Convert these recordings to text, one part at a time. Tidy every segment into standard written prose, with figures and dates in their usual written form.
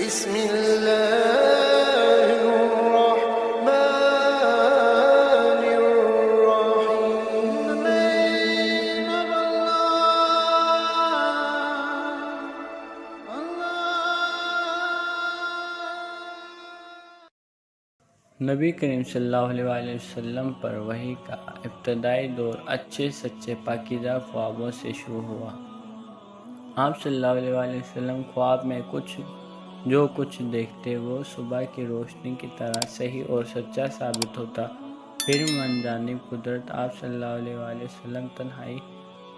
بسم الله الرحمن الرحيم نبی کریم صلی اللہ علیہ وسلم پر وحی کا ابتدائی دور اچھے سچے پاکیزہ خوابوں سے شروع ہوا۔ آپ صلی اللہ علیہ وسلم خواب میں جو کچھ دیکھتے وہ صبح کی روشنی کی طرح صحیح اور سچا ثابت ہوتا۔ پھر من جانب قدرت آپ صلی اللہ علیہ وسلم تنہائی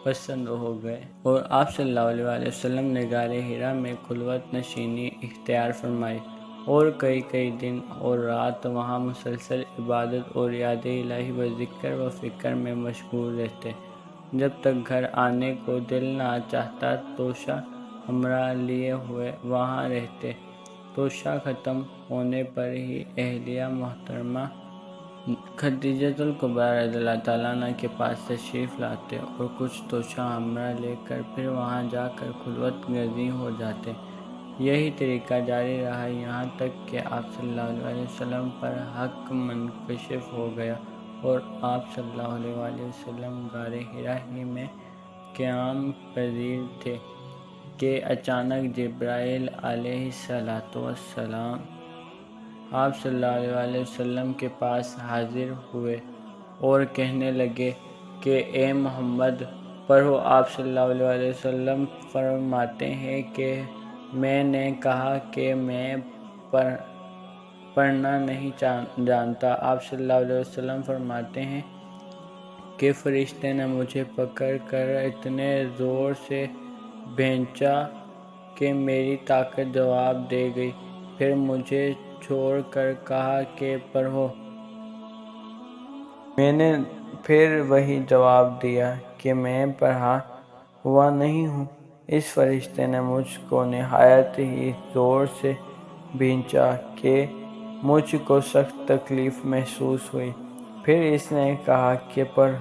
پسند ہو گئے اور آپ صلی اللہ علیہ وسلم نے غار حرا میں خلوت نشینی اختیار فرمائی اور کئی دن اور رات وہاں مسلسل عبادت اور یاد الہی و ذکر و فکر میں مشغول رہتے، جب تک گھر آنے کو دل نہ چاہتا۔ توشہ ہمراہ لیے ہوئے وہاں رہتے۔ توشہ ختم ہونے پر ہی اہلیہ محترمہ خدیجۃ الکبریٰ رضی اللہ تعالیٰ عنہا کے پاس تشریف لاتے اور کچھ توشہ ہمراہ لے کر پھر وہاں جا کر خلوت گزین ہو جاتے۔ یہی طریقہ جاری رہا یہاں تک کہ آپ صلی اللہ علیہ وسلم پر حق منکشف ہو گیا اور آپ صلی اللہ علیہ وسلم غار حرا ہی میں قیام پذیر تھے کہ اچانک جبرائیل علیہ السلام آپ صلی اللہ علیہ وسلم کے پاس حاضر ہوئے اور کہنے لگے کہ اے محمد پڑھو۔ آپ صلی اللہ علیہ وسلم فرماتے ہیں کہ میں نے کہا کہ میں پڑھنا نہیں جانتا۔ آپ صلی اللہ علیہ وسلم فرماتے ہیں کہ فرشتے نے مجھے پکڑ کر اتنے زور سے بھینچا کہ میری طاقت جواب دے گئی، پھر مجھے چھوڑ کر کہا کہ پڑھو۔ میں نے پھر وہی جواب دیا کہ میں پڑھا ہوا نہیں ہوں۔ اس فرشتے نے مجھ کو نہایت ہی زور سے بھینچا کہ مجھ کو سخت تکلیف محسوس ہوئی، پھر اس نے کہا کہ پڑھ۔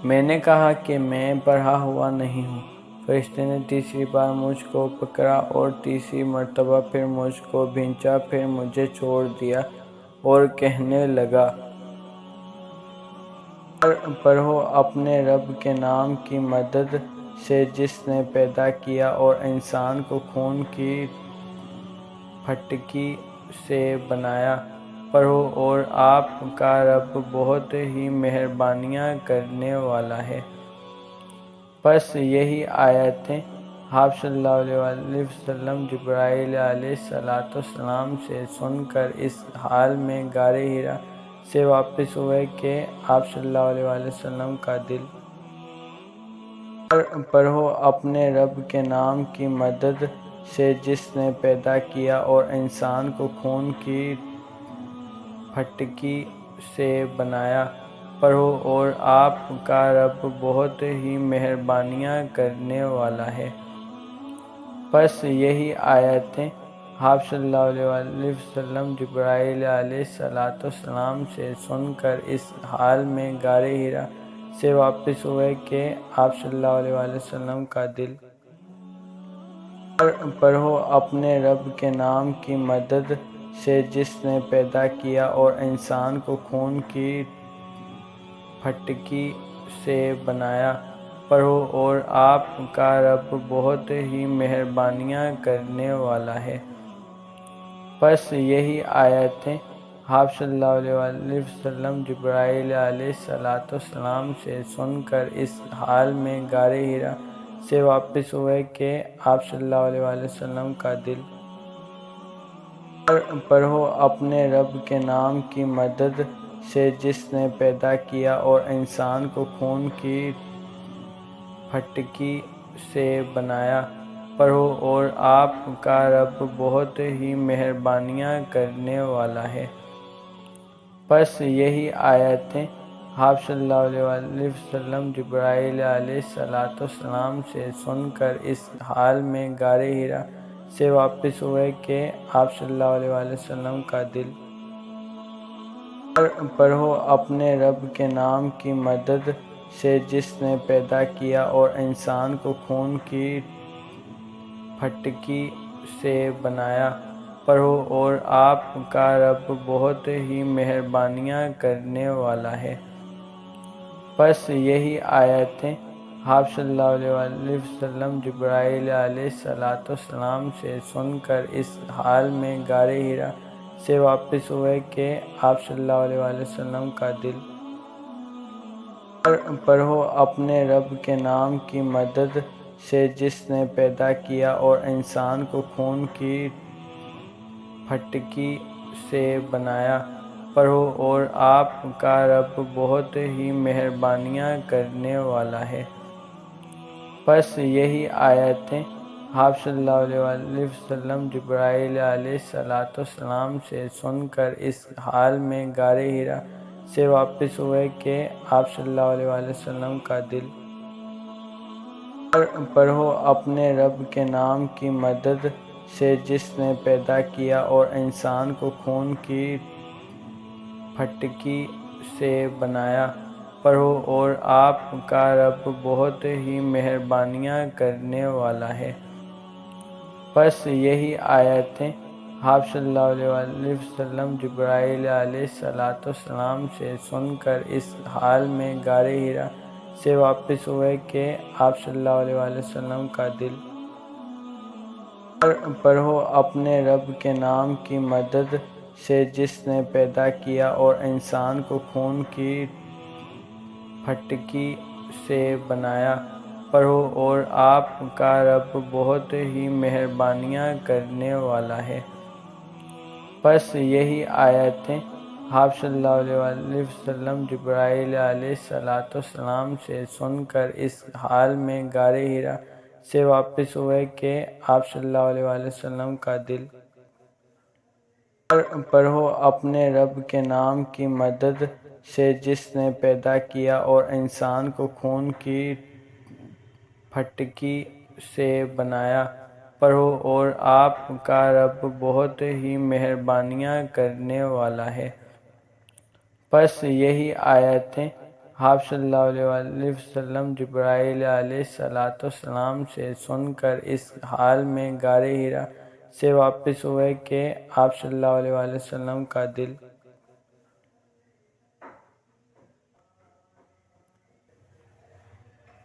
میں نے کہا کہ میں پڑھا ہوا نہیں ہوں۔ فرشتے نے تیسری بار مجھ کو پکڑا اور تیسری مرتبہ پھر مجھ کو بھینچا، پھر مجھے چھوڑ دیا اور کہنے لگا پڑھو اپنے رب کے نام کی مدد سے جس نے پیدا کیا اور انسان کو خون کی پھٹکی سے بنایا۔ پڑھو اور آپ کا رب بہت ہی مہربانیاں کرنے والا ہے۔ پس یہی آیتیں آپ صلی اللہ علیہ وسلم جبرائیل علیہ السلام سے سن کر اس حال میں غار حرا سے واپس ہوئے کہ آپ صلی اللہ علیہ وسلم کا دل پڑھو اپنے رب کے نام کی مدد سے جس نے پیدا کیا اور انسان کو خون کی پھٹکی سے بنایا۔ پڑھو اور آپ کا رب بہت ہی مہربانیاں کرنے والا ہے۔ پس یہی آیتیں آپ صلی اللہ علیہ وسلم جبرائیل علیہ السلام سے سن کر اس حال میں غار حرا سے واپس ہوئے کہ آپ صلی اللہ علیہ وسلم کا دل پڑھو اپنے رب کے نام کی مدد سے جس نے پیدا کیا اور انسان کو خون کی پھٹکی سے بنایا۔ پڑھو اور آپ کا رب بہت ہی مہربانیاں کرنے والا ہے۔ پس یہی آیتیں آپ صلی اللہ علیہ وسلم جبرائیل علیہ السلام سے سن کر اس حال میں غار حرا سے واپس ہوئے کہ آپ صلی اللہ علیہ وسلم کا دل پڑھو اپنے رب کے نام کی مدد سے جس نے پیدا کیا اور انسان کو خون کی پھٹکی سے بنایا۔ پڑھو اور آپ کا رب بہت ہی مہربانیاں کرنے والا ہے۔ پس یہی آیتیں آپ صلی اللہ علیہ وسلم جبرائیل علیہ السلام سے سن کر اس حال میں غار حرا سے واپس ہوئے کہ آپ صلی اللہ علیہ وسلم کا دل پڑھو اپنے رب کے نام کی مدد سے جس نے پیدا کیا اور انسان کو خون کی پھٹکی سے بنایا، پڑھو اور آپ کا رب بہت ہی مہربانیاں کرنے والا ہے۔ پس یہی آیتیں آپ صلی اللہ علیہ وسلم جبرائیل علیہ السلام سے سن کر اس حال میں غار حرا سے واپس ہوئے کہ آپ صلی اللہ علیہ وسلم کا دل پڑھو اپنے رب کے نام کی مدد سے جس نے پیدا کیا اور انسان کو خون کی پھٹکی سے بنایا، پڑھو اور آپ کا رب بہت ہی مہربانیاں کرنے والا ہے۔ پس یہی آیتیں آپ صلی اللہ علیہ وسلم جبرائیل علیہ السلام سے سن کر اس حال میں غار حرا سے واپس ہوئے کہ آپ صلی اللہ علیہ وسلم کا دل پڑھو اپنے رب کے نام کی مدد سے جس نے پیدا کیا اور انسان کو خون کی پھٹکی سے بنایا، پڑھو اور آپ کا رب بہت ہی مہربانیاں کرنے والا ہے۔ پس یہی آیتیں آپ صلی اللہ علیہ وسلم جبرائیل علیہ السلام سے سن کر اس حال میں غار حرا سے واپس ہوئے کہ آپ صلی اللہ علیہ وسلم کا دل پڑھو اپنے رب کے نام کی مدد سے جس نے پیدا کیا اور انسان کو خون کی پھٹکی سے بنایا، پڑھو اور آپ کا رب بہت ہی مہربانیاں کرنے والا ہے۔ پس یہی آیتیں آپ صلی اللہ علیہ وسلم جبرائیل علیہ السلام سے سن کر اس حال میں غار حرا سے واپس ہوئے کہ آپ صلی اللہ علیہ وسلم کا دل پڑھو اپنے رب کے نام کی مدد سے جس نے پیدا کیا اور انسان کو خون کی پھٹکی سے بنایا، پڑھو اور آپ کا رب بہت ہی مہربانیاں کرنے والا ہے۔ پس یہی آیتیں آپ صلی اللہ علیہ وسلم جبرائیل علیہ السلام سے سن کر اس حال میں غار حرا سے واپس ہوئے کہ آپ صلی اللہ علیہ وسلم کا دل